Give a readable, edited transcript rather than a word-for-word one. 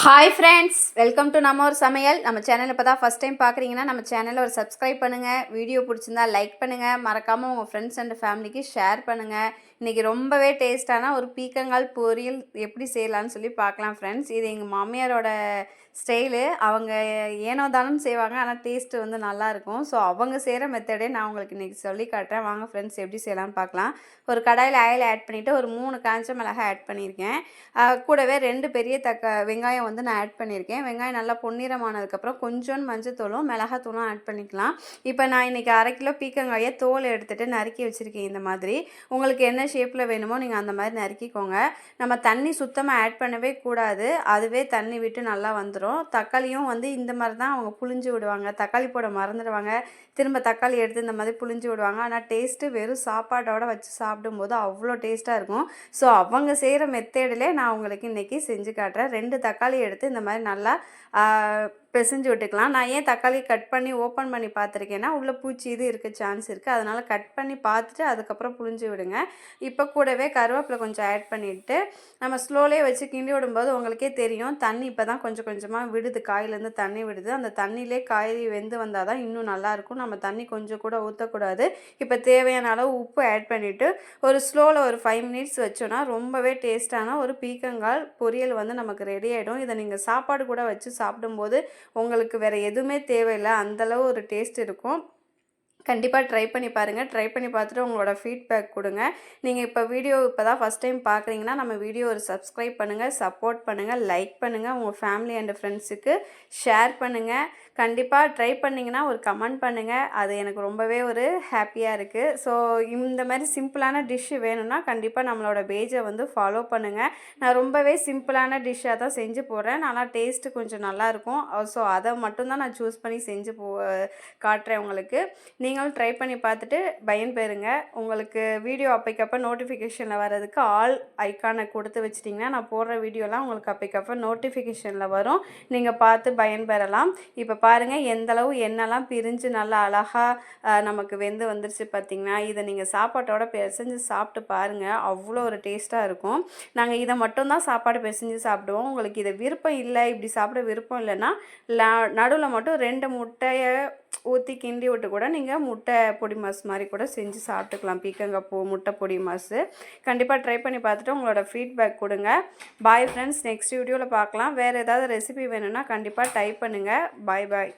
Hi friends, welcome to நம்ம ஒரு சமையல். நம்ம சேனல் இப்போ தான் ஃபஸ்ட் டைம் பார்க்குறீங்கன்னா நம்ம சேனலை ஒரு சப்ஸ்கிரைப் பண்ணுங்கள். வீடியோ பிடிச்சிருந்தா லைக் பண்ணுங்கள். மறக்காமல் உங்கள் ஃப்ரெண்ட்ஸ் அண்ட் ஃபேமிலிக்கு ஷேர் பண்ணுங்கள். இன்றைக்கி ரொம்பவே டேஸ்ட்டான ஒரு பீக்கங்கால் பொரியல் எப்படி செய்யலான்னு சொல்லி பார்க்கலாம் ஃப்ரெண்ட்ஸ். இது எங்கள் மாமியாரோட ஸ்டைலு. அவங்க ஏனோ தானம் செய்வாங்க, ஆனால் டேஸ்ட்டு வந்து நல்லாயிருக்கும். ஸோ அவங்க செய்கிற மெத்தடே நான் உங்களுக்கு இன்றைக்கி சொல்லி காட்டுறேன். வாங்க ஃப்ரெண்ட்ஸ், எப்படி செய்யலான்னு பார்க்கலாம். ஒரு கடாயில் ஆயில் ஆட் பண்ணிவிட்டு ஒரு 3 காஞ்ச மிளகாய் ஆட் பண்ணியிருக்கேன். கூடவே 2 பெரிய வெங்காயம் வந்து நான் ஆட் பண்ணியிருக்கேன். வெங்காயம் நல்லா பொன்னிறமானதுக்கப்புறம் கொஞ்சோண்டு மஞ்சத்தூளும் மிளகாத்தூளும் ஆட் பண்ணிக்கலாம். இப்போ நான் இன்றைக்கி 1/2 கிலோ பீக்கங்காயை தோல் எடுத்துகிட்டு நறுக்கி வச்சுருக்கேன். இந்த மாதிரி உங்களுக்கு என்ன ஷேப்பில் வேணுமோ நீங்கள் அந்த மாதிரி நறுக்கிக்கோங்க. நம்ம தண்ணி சுத்தமாக ஆட் பண்ணவே கூடாது, அதுவே தண்ணி விட்டு நல்லா வந்துடும். தக்காளியும் வந்து இந்த மாதிரி தான் அவங்க புளிஞ்சு விடுவாங்க. தக்காளி போட மறந்துடுவாங்க, திரும்ப தக்காளி எடுத்து இந்த மாதிரி புளிஞ்சு விடுவாங்க. ஆனால் டேஸ்ட்டு வெறும் சாப்பாட்டோட வச்சு சாப்பிடும்போது அவ்வளோ டேஸ்ட்டாக இருக்கும். ஸோ அவங்க செய்கிற மெத்தேடில் நான் உங்களுக்கு இன்றைக்கி செஞ்சு காட்டுறேன். 2 தக்காளி எடுத்து இந்த மாதிரி நல்லா பிசைஞ்சு விட்டுக்கலாம். நான் ஏன் தக்காளி கட் பண்ணி ஓப்பன் பண்ணி பார்த்துருக்கேன்னா உள்ளே பூச்சி இது இருக்க சான்ஸ் இருக்குது. அதனால் கட் பண்ணி பார்த்துட்டு அதுக்கப்புறம் புளிஞ்சு விடுங்க. இப்போ கூடவே கருவேப்பிலை கொஞ்சம் ஆட் பண்ணிவிட்டு நம்ம ஸ்லோலேயே வச்சு கிண்டி விடும்போது உங்களுக்கே தெரியும், தண்ணி இப்போ தான் கொஞ்சம் கொஞ்சமாக விடுது, காயிலேருந்து தண்ணி விடுது. அந்த தண்ணியிலே காய் வெந்து வந்தால் தான் இன்னும் நல்லாயிருக்கும். நம்ம தண்ணி கொஞ்சம் கூட ஊற்றக்கூடாது. இப்போ தேவையான அளவு உப்பு ஆட் பண்ணிவிட்டு ஒரு ஸ்லோவில் ஒரு 5 மினிட்ஸ் வச்சோன்னா ரொம்பவே டேஸ்ட்டான ஒரு பீக்கங்கால் பொரியல் வந்து நமக்கு ரெடி ஆகிடும். இதை நீங்கள் சாப்பாடு கூட வச்சு சாப்பிடும்போது உங்களுக்கு வேறு எதுவுமே தேவையில்லை, அந்தளவு ஒரு டேஸ்ட் இருக்கும். கண்டிப்பாக ட்ரை பண்ணி பாருங்கள். ட்ரை பண்ணி பார்த்துட்டு உங்களோட ஃபீட்பேக் கொடுங்க. நீங்கள் இப்போ வீடியோ இப்போ தான் ஃபஸ்ட் டைம் பார்க்குறீங்கன்னா நம்ம வீடியோ ஒரு சப்ஸ்கிரைப் பண்ணுங்கள், சப்போர்ட் பண்ணுங்கள், லைக் பண்ணுங்கள், உங்கள் ஃபேமிலி அண்ட் ஃப்ரெண்ட்ஸுக்கு ஷேர் பண்ணுங்கள். கண்டிப்பாக ட்ரை பண்ணிங்கன்னா ஒரு கமெண்ட் பண்ணுங்கள். அது எனக்கு ரொம்பவே ஒரு ஹாப்பியாக இருக்குது. ஸோ இந்த மாதிரி சிம்பிளான டிஷ்ஷு வேணும்னா கண்டிப்பாக நம்மளோட பேஜை வந்து ஃபாலோ பண்ணுங்கள். நான் ரொம்பவே சிம்பிளான டிஷ்ஷாக தான் செஞ்சு போடுறேன், நல்லா டேஸ்ட்டு கொஞ்சம் நல்லாயிருக்கும். ஸோ அதை மட்டும்தான் நான் சூஸ் பண்ணி செஞ்சு காட்டுறேன் உங்களுக்கு. நீங்களும் ட்ரை பண்ணி பார்த்துட்டு பயன்பெறுங்க. உங்களுக்கு வீடியோ அப்பைக்கப்போ நோட்டிஃபிகேஷனில் வர்றதுக்கு ஆல் ஐக்கானை கொடுத்து வச்சிட்டிங்கன்னா நான் போடுற வீடியோலாம் உங்களுக்கு அப்பைக்கப்போ நோட்டிஃபிகேஷனில் வரும். நீங்கள் பார்த்து பயன்பெறலாம். இப்போ பாருங்கள் எந்தளவு எண்ணெய்லாம் பிரிஞ்சு நல்லா அழகாக நமக்கு வெந்து வந்துருச்சு பார்த்திங்கன்னா. இதை நீங்கள் சாப்பாட்டோட பிசைஞ்சு சாப்பிட்டு பாருங்கள், அவ்வளோ ஒரு டேஸ்ட்டாக இருக்கும். நாங்கள் இதை மட்டும்தான் சாப்பாடு பிசைஞ்சு சாப்பிடுவோம். உங்களுக்கு இதை விருப்பம் இல்லை, இப்படி சாப்பிட விருப்பம் இல்லைன்னா நடுவில் மட்டும் 2 முட்டையை ஊற்றி கிண்டி விட்டு கூட நீங்கள் முட்டை பொடி மாஸ் மாதிரி கூட செஞ்சு சாப்பிட்டுக்கலாம். பீக்கங்காய் முட்டை பொடி மாஸு கண்டிப்பாக ட்ரை பண்ணி பார்த்துட்டு உங்களோட ஃபீட்பேக் கொடுங்க. பாய் ஃப்ரெண்ட்ஸ், நெக்ஸ்ட் வீடியோவில் பார்க்கலாம். வேறு ஏதாவது ரெசிபி வேணும்னா கண்டிப்பாக டைப் பண்ணுங்கள். பாய் பாய்.